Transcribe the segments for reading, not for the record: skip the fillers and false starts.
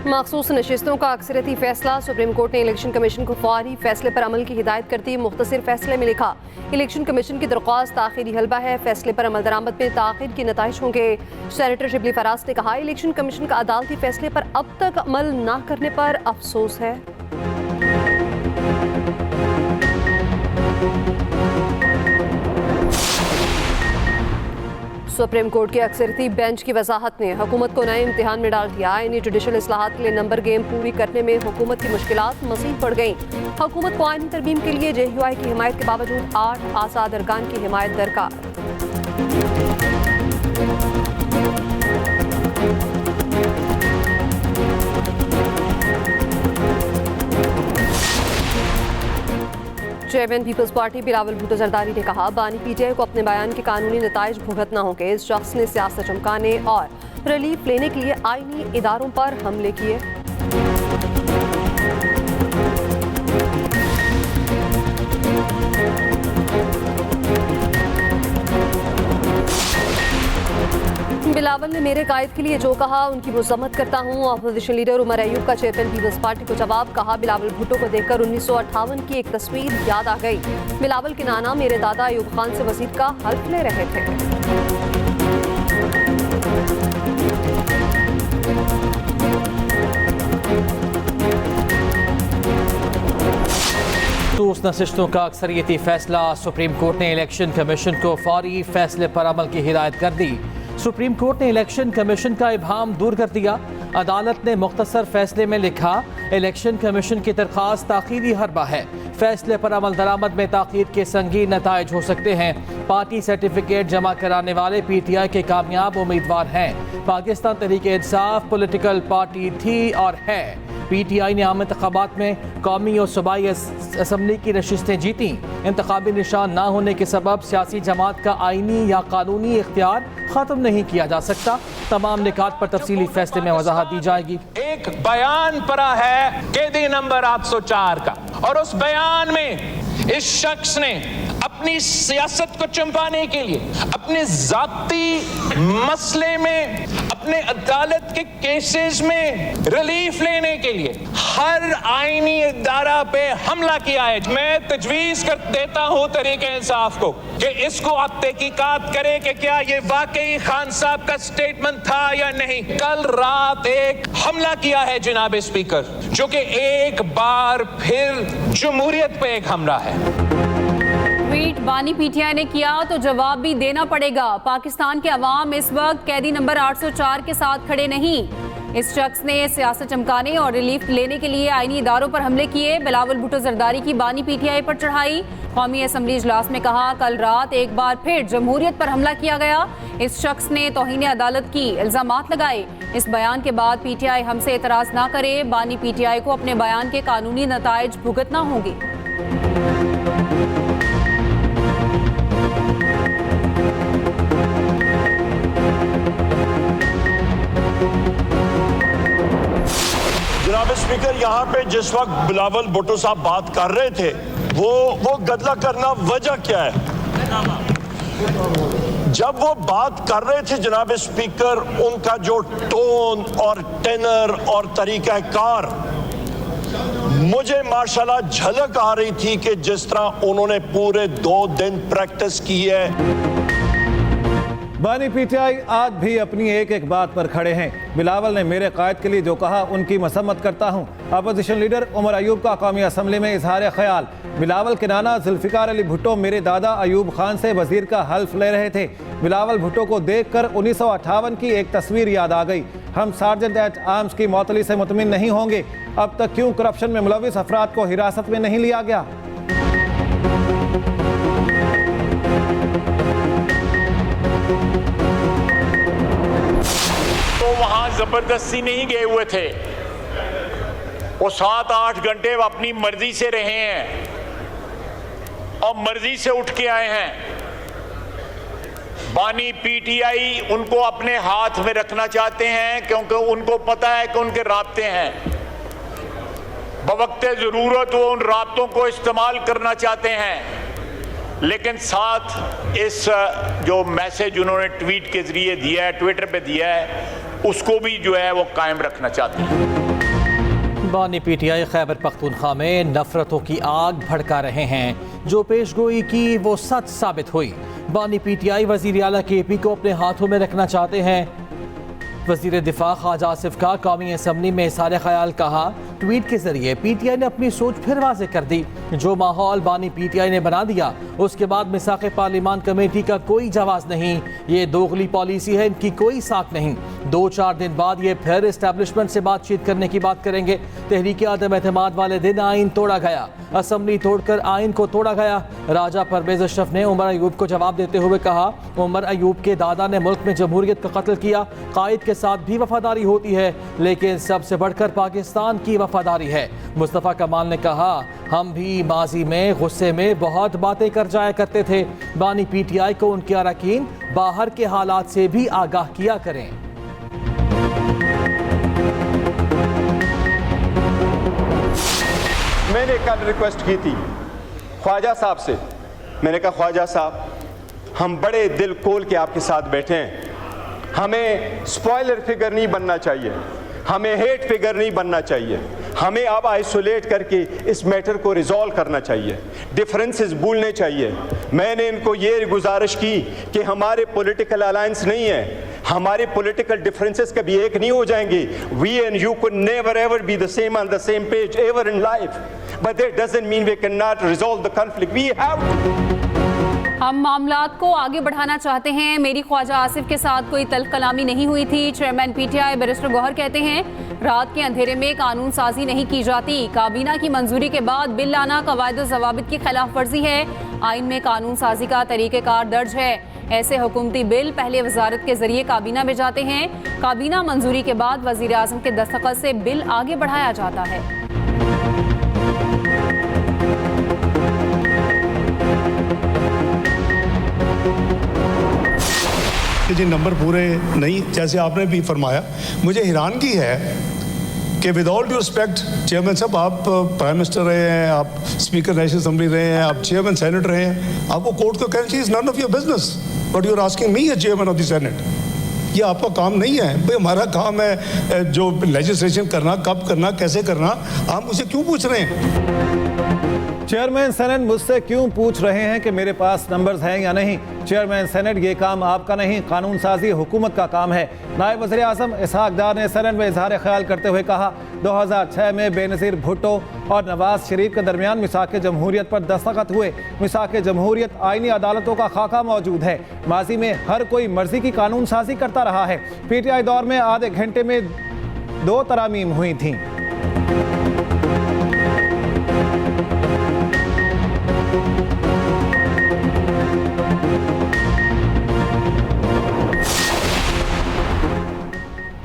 मखसूस नशिस्तों का अक्सरियती फैसला। सुप्रीम कोर्ट ने इलेक्शन कमीशन को फौरी फैसले पर अमल की हिदायत करती मुख्तसर फैसले में लिखा, इलेक्शन कमीशन की दरख्वास्त ताखिरी हलबा है, फैसले पर अमल दरामद में ताखिर के नताइज होंगे। सेनेटर शिबली फराज ने कहा, इलेक्शन कमीशन का अदालती फैसले पर अब तक अमल न करने पर अफसोस है। सुप्रीम कोर्ट के अक्सरती बेंच की वजाहत ने हुकूमत को नए इम्तिहान में डाल दिया। इन्हीं जुडिशल इस्लाहात के लिए नंबर गेम पूरी करने में हुकूमत की मुश्किलात मज़ीद बढ़ गईं। हुकूमत को आईनी तरमीम के लिए JUI की हिमायत के बावजूद 8 आज़ाद अरकान की हिमायत दरकार। चेयरमैन पीपल्स पार्टी बिलावल भुट्टो जरदारी ने कहा, बानी PTI को अपने बयान के कानूनी नताइज भुगतना होंगे। इस शख्स ने सियासत चमकाने और रिलीफ लेने के लिए आईनी इदारों पर हमले किए। बिलावल ने मेरे कायद के लिए जो कहा उनकी मज़म्मत करता हूँ। अपोजिशन लीडर उमर अयूब का चेयरमैन पीपल्स पार्टी को जवाब, कहा बिलावल भुट्टो को देखकर 1958 की एक तस्वीर याद आ गई। बिलावल के नाना मेरे दादा अयूब खान से वजीर का हल्फ ले रहे थे। मखसूस नशिस्तों का अक्सरियती फैसला। सुप्रीम कोर्ट ने इलेक्शन कमीशन को फौरी फैसले पर अमल की हिदायत कर दी। सुप्रीम कोर्ट ने इलेक्शन कमीशन का इबहम दूर कर दिया। अदालत ने मुख्तसर फैसले में लिखा, इलेक्शन कमीशन की दरख्वास्त ताखीरी हरबा है, फैसले पर अमल दरामद में ताखीर के संगीन नताइज हो सकते हैं। पार्टी सर्टिफिकेट जमा कराने वाले PTI के कामयाब उम्मीदवार हैं। पाकिस्तान तहरीक इंसाफ पॉलिटिकल पार्टी थी और है। PTI ने आम इंतखाबात में कौमी और सूबाई असम्बली की नशिस्तें जीती। इंतखाबी निशान ना होने के सबब सियासी जमात का आईनी या कानूनी इख्तियार ख़त्म नहीं किया जा सकता। तमाम निकात पर तफसीली फैसले में वजाहत दी जाएगी। एक बयान पड़ा है कैदी नंबर 804 का, और उस बयान में इस शख्स ने अपनी सियासत को चंपाने के लिए, अपने जाती मसले में, अपने अदालत के केसेस में रिलीफ लेने के लिए हर आईनी इदारा पे हमला किया है। मैं तजवीज कर देता हूं तरीके इंसाफ को कि इसको आप तहकीकात करें कि क्या ये वाकई खान साहब का स्टेटमेंट था या नहीं। कल रात एक हमला किया है जनाब स्पीकर, जो कि एक बार फिर जमहूरियत पे एक हमला है। ट्वीट बानी PTI ने किया तो जवाब भी देना पड़ेगा। पाकिस्तान के अवाम इस वक्त कैदी नंबर 804 के साथ खड़े नहीं। इस शख्स ने सियासत चमकाने और रिलीफ लेने के लिए आईनी इदारों पर हमले किए। बिलावल भुट्टो जरदारी की बानी PTI पर चढ़ाई। कौमी असम्बली इजलास में कहा, कल रात एक बार फिर जमहूरियत पर हमला किया गया। इस शख्स ने तौहीन अदालत की इल्जामात लगाए। इस बयान के बाद PTI हमसे एतराज ना करे। बानी PTI को अपने बयान के कानूनी नताइज भुगतना होंगे। जनाब स्पीकर, यहाँ पे जिस वक्त बिलावल भुट्टो साहब बात कर रहे थे, वो गदला करना वजह क्या है? जब वो बात कर रहे थे जनाब स्पीकर, उनका जो टोन और टेनर और तरीक़ाकार, मुझे माशाल्लाह झलक आ रही थी कि जिस तरह उन्होंने पूरे 2 दिन प्रैक्टिस की है। बानी PTI आज भी अपनी एक एक बात पर खड़े हैं। बिलावल ने मेरे कायद के लिए जो कहा उनकी मसम्मत करता हूँ। अपोजिशन लीडर उमर अयूब का कौमी असम्बली में इजहार ख्याल, बिलावल के नाना जुल्फ़िकार अली भुट्टो मेरे दादा अयूब खान से वजीर का हल्फ ले रहे थे। बिलावल भुट्टो को देखकर 1958 की एक तस्वीर याद आ गई। हम सार्जेंट एट आर्म्स की मौतली से मुतमिन नहीं होंगे। अब तक क्यों करप्शन में मुलविस अफराद को हिरासत में नहीं लिया गया? वहां जबरदस्ती नहीं गए हुए थे, वो 7-8 घंटे अपनी मर्जी से रहे हैं और मर्जी से उठ के आए हैं। बानी PTI उनको अपने हाथ में रखना चाहते हैं क्योंकि उनको पता है कि उनके राब्ते हैं। बवक्ते जरूरत वो उन राब्तों को इस्तेमाल करना चाहते हैं, लेकिन साथ इस जो मैसेज उन्होंने ट्वीट के जरिए दिया है, ट्विटर पे दिया है, उसको भी जो है वो कायम रखना चाहते हैं। बानी पीटीआई खैबर पख्तूनख्वा में नफरतों की आग भड़का रहे हैं। जो पेशगोई की वो सच साबित हुई। बानी पीटीआई वजीर आला केपी को अपने हाथों में रखना चाहते हैं। वजीर दिफा ख्वाजा आसिफ का कौमी असम्बली में इज़हार ख्याल कहा। ट्वीट के जरिए पीटीआई ने अपनी सोच फिर वाज़ेह कर दी। जो माहौल बानी पीटीआई ने बना दिया उसके बाद मिसाक़ पार्लिमान कमेटी का कोई जवाब नहीं। ये दोगली पॉलिसी है, इनकी कोई साख नहीं। 2-4 दिन बाद ये फिर इस्टेब्लिशमेंट से बातचीत करने की बात करेंगे। तहरीक आदम एतमाद वाले दिन आइन तोड़ा गया, असम्बली तोड़कर आइन को तोड़ा गया। राजा परवेज अशरफ ने उमर अयूब को जवाब देते हुए कहा, उमर अयूब के दादा ने मुल्क में जमहूरियत का कत्ल किया। कायद के साथ भी वफादारी होती है, लेकिन सबसे बढ़कर पाकिस्तान की वफादारी है। मुस्तफ़ा कमाल ने कहा, हम भी माजी में गुस्से में बहुत बातें कर जाया करते थे। बानी पीटीआई को उनके अरकान बाहर के हालात से भी आगाह किया करें। मैंने कल रिक्वेस्ट की थी ख्वाजा साहब से। मैंने कहा, ख्वाजा साहब, हम बड़े दिल खोल के आपके साथ बैठे हैं। हमें स्पॉइलर फिगर नहीं बनना चाहिए, हमें हेट फिगर नहीं बनना चाहिए। हमें अब आइसोलेट करके इस मैटर को रिजॉल्व करना चाहिए, डिफरेंसेस भूलने चाहिए। मैंने इनको ये गुजारिश की कि हमारे पॉलिटिकल अलायंस नहीं है, हमारे पॉलिटिकल डिफरेंसेस कभी एक नहीं हो जाएंगे। We and you could never ever be the same on the same page ever in life, but that doesn't mean we can not resolve the conflict. We have हम मामलात को आगे बढ़ाना चाहते हैं। मेरी ख्वाजा आसिफ के साथ कोई तल्ख कलामी नहीं हुई थी। चेयरमैन पीटीआई बैरिस्टर गौहर कहते हैं, रात के अंधेरे में कानून साजी नहीं की जाती। काबीना की मंजूरी के बाद बिल लाना कवायद ज़वाबित की खिलाफ वर्जी है। आइन में कानून साजी का तरीक़ेकार दर्ज है। ऐसे हुकूमती बिल पहले वजारत के जरिए काबीना में जाते हैं। काबीना मंजूरी के बाद वज़ीर आज़म के दस्तखत से बिल आगे बढ़ाया जाता है। जी नंबर पूरे नहीं, जैसे आपने भी फरमाया। मुझे हैरानगी है कि with all due respect chairman साहब, आप प्राइम मिनिस्टर रहे हैं, आप स्पीकर नेशनल असेंबली रहे हैं, आप चेयरमैन सेनेट रहे हैं। आपको कोर्ट को कहना चाहिए is none of your business but you are asking me as chairman of the Senate. ये आपका काम नहीं है भाई। हमारा काम है जो लेजिस्लेशन करना, कब करना, कैसे करना। आप मुझसे क्यों पूछ रहे हैं? चेयरमैन सेनेट मुझसे क्यों पूछ रहे हैं कि मेरे पास नंबर्स हैं या नहीं? चेयरमैन सेनेट, ये काम आपका नहीं, कानून साजी हुकूमत का काम है। नायब वज़ीर आज़म इसहाक डार ने सेनेट में इजहार ख्याल करते हुए कहा, 2006 में बेनज़ीर भुट्टो और नवाज शरीफ के दरमियान मिसाक़ जमहूरियत पर दस्तखत हुए। मिसाक़ जमहूरियत आईनी अदालतों का खाका मौजूद है। माजी में हर कोई मर्जी की कानून साजी करता रहा है। पीटीआई दौर में आधे घंटे में 2 तरामीम हुई थीं।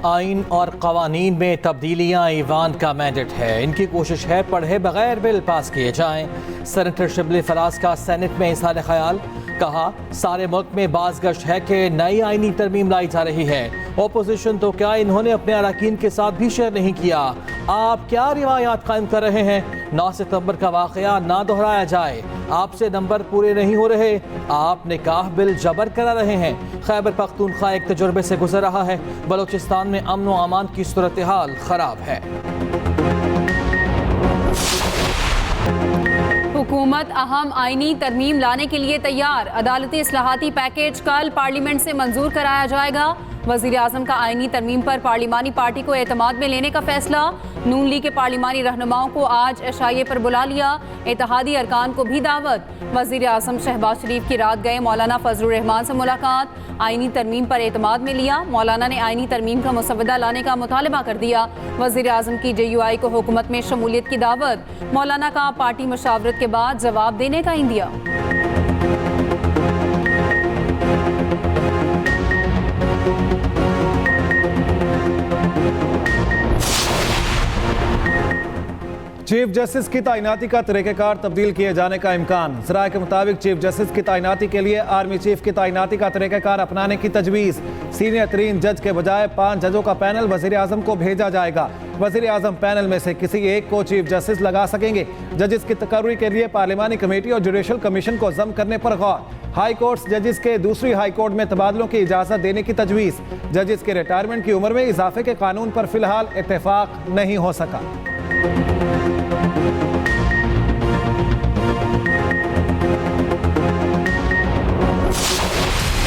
आइन और कवानीन में तब्दीलियाँ ईवान का मैंडेट है। इनकी कोशिश है पढ़े बगैर बिल पास किए जाएं। सेनेटर शिबली फराज का सेनेट में इज़हार ख्याल। कहा, सारे मुल्क में बाज़गश्त है कि नई आइनी तरमीम लाई जा रही है। ओपोजिशन तो क्या, इन्होंने अपने अरकान के साथ भी शेयर नहीं किया। आप क्या रिवायात कायम कर रहे हैं? 9 सितंबर का वाक़या ना दोहराया जाए। आपसे नंबर पूरे नहीं हो रहे, आप निकाह बिल जबर करा रहे हैं। खैबर पख्तूनख्वा एक तजुर्बे से गुजर रहा है। बलूचिस्तान में अमन व अमान की सूरत हाल खराब है। हुकूमत अहम आईनी तरमीम लाने के लिए तैयार। अदालती इस्लाहाती पैकेज कल पार्लियामेंट से मंजूर कराया जाएगा। वज़ीर आज़म का आईनी तरमीम पर पार्लिमानी पार्टी को एतमाद में लेने का फैसला। नून लीग के पार्लिमानी रहनुमाओं को आज एशाइये पर बुला लिया। इत्तेहादी अरकान को भी दावत। वज़ीर आज़म शहबाज शरीफ की रात गए मौलाना फजलुर रहमान से मुलाकात। आईनी तरमीम पर एतमाद में लिया। मौलाना ने आईनी तरमीम का मुसवदा लाने का मुतालबा कर दिया। वज़ीर आज़म की JUI को हुकूमत में शमूलियत की दावत। मौलाना का पार्टी मशावरत के बाद जवाब देने का इंदिया। चीफ जस्टिस की तैनाती का तरीक़ेकार तब्दील किए जाने का इम्कान। ज़राए के मुताबिक चीफ जस्टिस की तैनाती के लिए आर्मी चीफ की तैनाती का तरीक़ेकार अपनाने की तजवीज़। सीनियर तरीन जज के बजाय 5 जजों का पैनल वज़ीर आज़म को भेजा जाएगा। वज़ीर आज़म पैनल में से किसी एक को चीफ जस्टिस लगा सकेंगे। जजिस की तकर्री के लिए पार्लिमानी कमेटी और जुडिशल कमीशन को ज़म करने पर गौर। हाई कोर्ट्स जजिस के दूसरी हाई कोर्ट में तबादलों की इजाज़त देने की तजवीज़। जजिस के रिटायरमेंट की उम्र में इजाफे के कानून पर फिलहाल इत्तेफाक नहीं हो सका।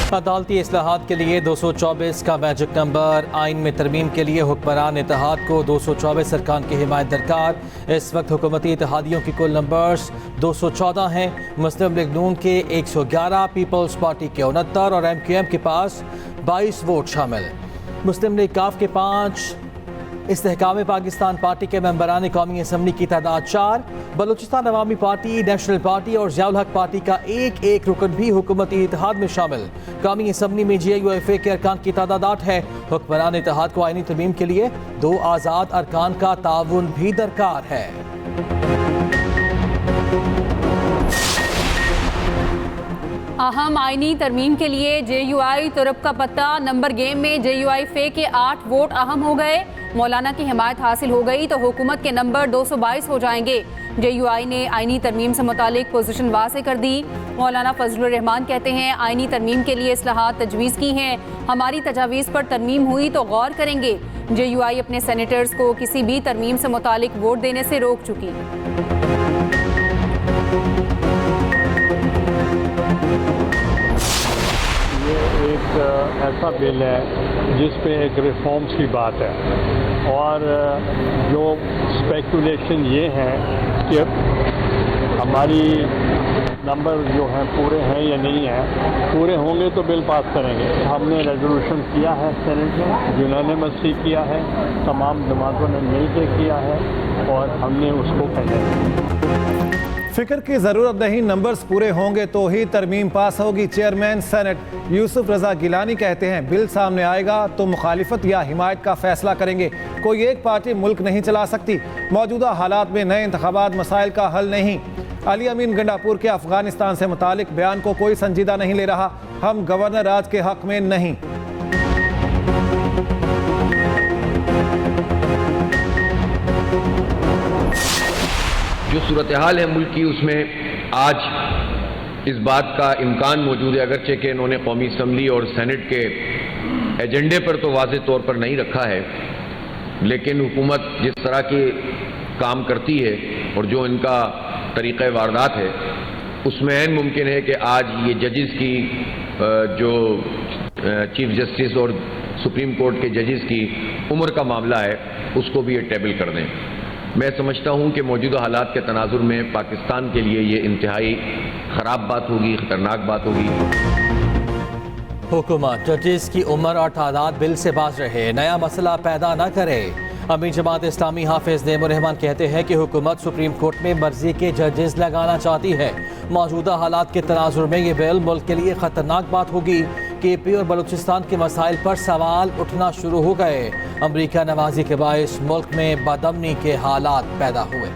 अदालती इस्लाहात के लिए 224 का मैजिक नंबर। आइन में तरमीम के लिए हुक्मरान इत्तेहाद को 224 अरकान की हिमायत दरकार। इस वक्त हुकूमती इत्तेहादियों की कुल नंबर्स 214 हैं। मुस्लिम लीग नून के 111, पीपल्स पार्टी के 69 और MQM के पास 22 वोट शामिल। मुस्लिम लीग काफ के 5, इस्तेहकाम पाकिस्तान पार्टी के मेंबरान कौमी असम्बली की तादाद 4, बलूचिस्तान अवामी पार्टी, नेशनल पार्टी और ज़ियाउल हक पार्टी का एक रुकन भी हुकूमती इत्तेहाद में शामिल। कौमी असम्बली में GIUFA के अरकान की तादाद 8 है। हुक्मरान इत्तेहाद को आईनी तरमीम के लिए 2 आज़ाद अरकान का ताउन भी दरकार है। अहम आईनी तरमीम के लिए JUI तुरब का पत्ता। नंबर गेम में JUI के 8 वोट अहम हो गए। मौलाना की हिमायत हासिल हो गई तो हुकूमत के नंबर 222 हो जाएंगे। JUI ने आईनी तरमीम से मुतालिक पोजीशन वाज़ेह कर दी। मौलाना फजलुर रहमान कहते हैं, आईनी तरमीम के लिए इस्लाहात तजवीज़ की हैं। हमारी तजावीज़ पर तरमीम हुई तो गौर करेंगे। JUI अपने सेनेटर्स को किसी भी तरमीम से मुतालिक वोट देने से रोक चुकी। ये एक ऐसा बिल है जिस पे एक रिफॉर्म्स की बात है और जो स्पेकुलेशन ये है कि हमारी नंबर जो हैं पूरे हैं या नहीं हैं। पूरे होंगे तो बिल पास करेंगे। हमने रेजोल्यूशन किया है सेनेट में, यूनानिमसली किया है, तमाम जमातों ने मिलकर किया है और हमने उसको पहले फिक्र की जरूरत नहीं, नंबर्स पूरे होंगे तो ही तरमीम पास होगी। चेयरमैन सेनेट यूसुफ रजा गिलानी कहते हैं, बिल सामने आएगा तो मुखालिफत या हिमायत का फैसला करेंगे। कोई एक पार्टी मुल्क नहीं चला सकती। मौजूदा हालात में नए इंतखाबात मसाइल का हल नहीं। अली अमीन गंडापुर के अफगानिस्तान से मुतालिक बयान को कोई संजीदा नहीं ले रहा। हम गवर्नर राज के हक में नहीं। जो सूरत हाल है मुल्क की, उसमें आज इस बात का इम्कान मौजूद है, अगरचे कि इन्होंने कौमी असम्बली और सेनेट के एजेंडे पर तो वाज़ेह तौर पर नहीं रखा है, लेकिन हुकूमत जिस तरह के काम करती है और जो इनका तरीक़ा वारदात है, उसमें ऐन मुमकिन है कि आज ये जजेस की जो चीफ जस्टिस और सुप्रीम कोर्ट के जजेस की उम्र का मामला है, उसको भी ये टेबल कर दें। मैं समझता हूं कि मौजूदा हालात के तनाजुर में पाकिस्तान के लिए ये इंतहाई ख़राब बात होगी, ख़तरनाक बात होगी। हुकूमत जजेस की उम्र और तादाद बिल से बाज रहे, नया मसला पैदा न करे। अमीर जमात इस्लामी हाफिज नेमुर रहमान कहते हैं कि हुकूमत सुप्रीम कोर्ट में मर्जी के जजेस लगाना चाहती है। मौजूदा हालात के तनाजुर में ये बिल मुल्क के लिए ख़तरनाक बात होगी। KP और बलूचिस्तान के मसाइल पर सवाल उठना शुरू हो गए। अमरीका नवाजी के बायस मुल्क में बदअमनी के हालात पैदा हुए।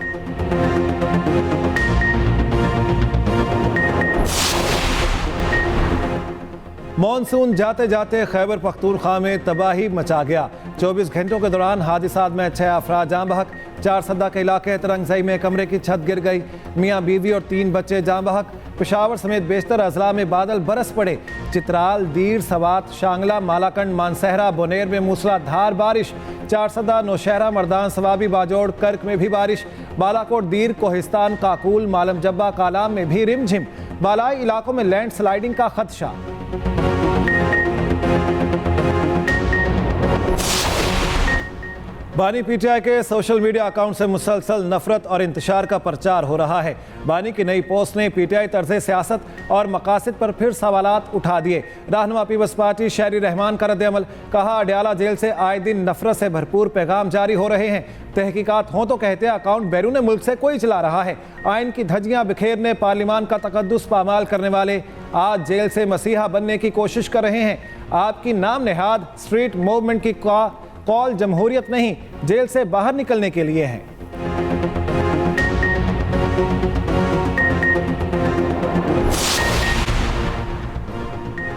मॉनसून जाते जाते खैबर पख्तूनख्वा में तबाही मचा गया। 24 घंटों के दौरान हादिसात में 6 अफराद जाँ बहक। 4 सद्दा के इलाके तरंगजई में कमरे की छत गिर गई। मियाँ बीवी और 3 बच्चे जाँ बहक। पेशावर समेत बेशतर अजला में बादल बरस पड़े। चित्राल, दीर, सवात, शांगला, मालाकंड, मानसहरा, बोनेर में मूसलाधार बारिश। 4 सद्दा, नौशहरा, मर्दान, सवाबी, बाजोड़, कर्क में भी बारिश। बालाकोट, दीर, कोहिस्तान, काकूल, मालम जब्बा, कालाम में भी रिमझिम। बालाई इलाकों में लैंड स्लाइडिंग का खदशा। बानी PTI के सोशल मीडिया अकाउंट से मुसलसल नफरत और इंतशार का प्रचार हो रहा है। बानी की नई पोस्ट ने PTI तर्ज़े सियासत और मकासद पर फिर सवालात उठा दिए। रहनुमा पीपल्स पार्टी शहरी रहमान का रद्द-ए-अमल, कहा अडयाला जेल से आए दिन नफरत से भरपूर पैगाम जारी हो रहे हैं। तहकीकात हों तो कहते अकाउंट बैरून मुल्क से कोई चला रहा है। आइन की धज्जियां बिखेरने, पार्लिमान का तकद्दुस पामाल करने वाले आज जेल से मसीहा बनने की कोशिश कर रहे हैं। आपकी नाम नेहाद स्ट्रीट मूवमेंट की कॉल जमहूरियत नहीं, जेल से बाहर निकलने के लिए है।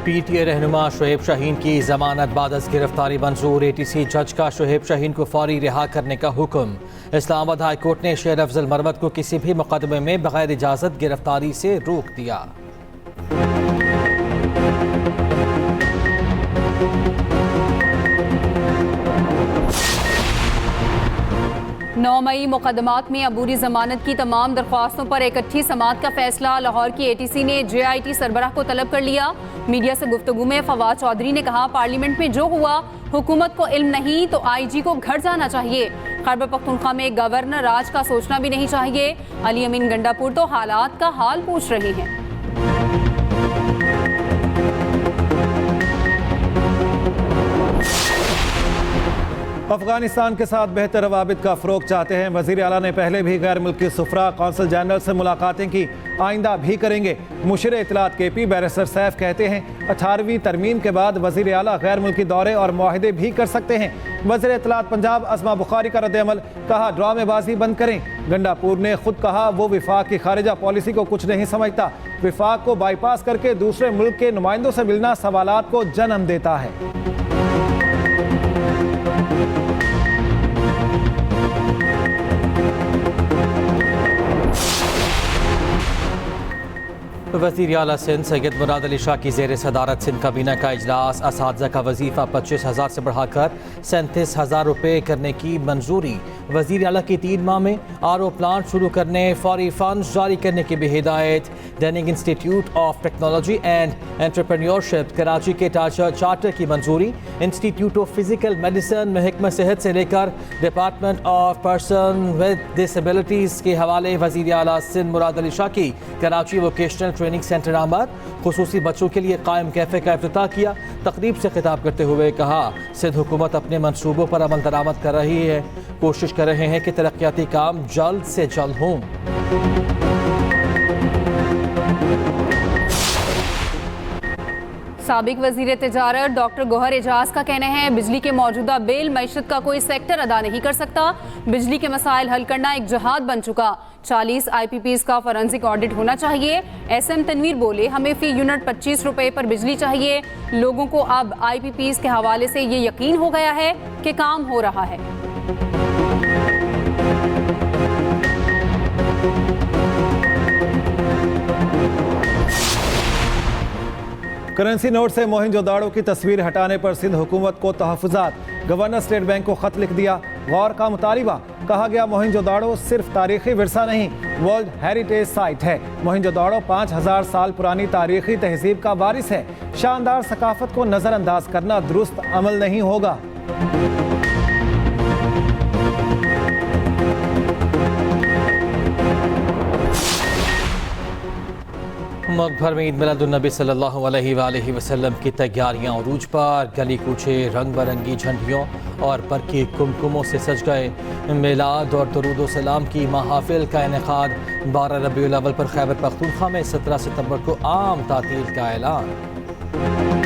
PTA रहनुमा शुएब शाहीन की जमानत बाद अज गिरफ्तारी मंजूर। ATC जज का शुएब शाहीन को फौरी रिहा करने का हुक्म। इस्लामाबाद हाई कोर्ट ने शेर अफजल मरवत को किसी भी मुकदमे में बगैर इजाजत गिरफ्तारी से रोक दिया। 9 मई मुकदमात में अबूरी जमानत की तमाम दरख्वास्तों पर इकट्ठी समाअत का फैसला। लाहौर की ATC ने JIT सरबराह को तलब कर लिया। मीडिया से गुफ्तगू में फवाद चौधरी ने कहा, पार्लियामेंट में जो हुआ हुकूमत को इल्म नहीं तो IG को घर जाना चाहिए। खैबर पख्तूनख्वा में गवर्नर राज का सोचना भी नहीं चाहिए। अली अमीन गंडापुर तो हालात का हाल पूछ रहे हैं। अफगानिस्तान के साथ बेहतर रवाबित का फ़रोग़ चाहते हैं। वज़ीर आला ने पहले भी गैर मुल्की सुफ़रा कौंसल जनरल से मुलाकातें की, आइंदा भी करेंगे। मुशीर इत्तलात KP बैरिस्टर सैफ कहते हैं 18वीं तरमीम के बाद वज़ीर आला गैर मुल्की दौरे और मुआहदे भी कर सकते हैं। वज़ीर इत्तलात पंजाब असमा बुखारी का रद्द-ए-अमल, कहा ड्रामेबाजी बंद करें। गंडापुर ने खुद कहा वो विफाक की खारिजा पॉलिसी को कुछ नहीं समझता। विफाक को बाईपास करके दूसरे मुल्क के नुमाइंदों से मिलना सवालात को जन्म देता है। वज़ीर आला सिंध सैयद मुराद अली शाह की ज़ेर सदारत सिंध काबीना का इजलास। असातिज़ा का वजीफ़ा 25,000 से बढ़ाकर 37,000 रुपये करने की मंजूरी। वज़ीर आला की 3 माह में RO प्लांट शुरू करने, फौरी फंड जारी करने की भी हिदायत। Danning Institute of Technology and Entrepreneurship Karachi के चार्टर की मंजूरी। इंस्टीट्यूट ऑफ फिजिकल मेडिसिन, महकमा सेहत से लेकर department of person with disabilities के हवाले वज़ीर आला सिंध मुराद अली शाह की कराची वोकेशनल ट्रेनिंग सेंटर आमद, खुसूसी बच्चों के लिए कायम कैफे का इफ्तिताह किया। तकरीब से खिताब करते हुए कहा, सिंध हुकूमत अपने मंसूबों पर अमल दरामद कर रही है, कोशिश कर रहे हैं कि तरक्याती काम जल्द से जल्द हों। साबिक वज़ीर तिजारत डॉक्टर गौहर एजाज का कहना है, बिजली के मौजूदा बिल मईशत का कोई सेक्टर अदा नहीं कर सकता। बिजली के मसाइल हल करना एक जहाद बन चुका। 40 IPPs का फॉरेंसिक ऑडिट होना चाहिए। SM तनवीर बोले, हमें फी यूनिट 25 रुपए पर बिजली चाहिए। लोगों को अब IPPs के हवाले से ये यकीन हो गया है कि काम हो रहा है। करेंसी नोट से मोहनजोदाड़ो की तस्वीर हटाने पर सिंध हुकूमत को तहफ़्फ़ुज़ात। गवर्नर स्टेट बैंक को ख़त लिख दिया, गौर का मुतालिबा। कहा गया मोहनजोदाड़ो सिर्फ तारीख़ी विरसा नहीं, वर्ल्ड हेरिटेज साइट है। मोहनजोदाड़ो 5000 साल पुरानी तारीख़ी तहज़ीब का वारिस है। शानदार सकाफ़त को नज़रअंदाज करना दुरुस्त अमल नहीं होगा। मुल्क भर में ईद मिलादुन्नबी सल्लल्लाहु अलैहि वसल्लम की तैयारियां उरूज पर। गली कूचे रंग बिरंगी झंडियों और बरक़ी कुमकुमों से सज गए। मिलाद और दरूद सलाम की महाफिल का इनेकाद। 12 रबीउल अव्वल पर खैबर पख्तूनख्वा में 17 सितंबर को आम तातील का ऐलान।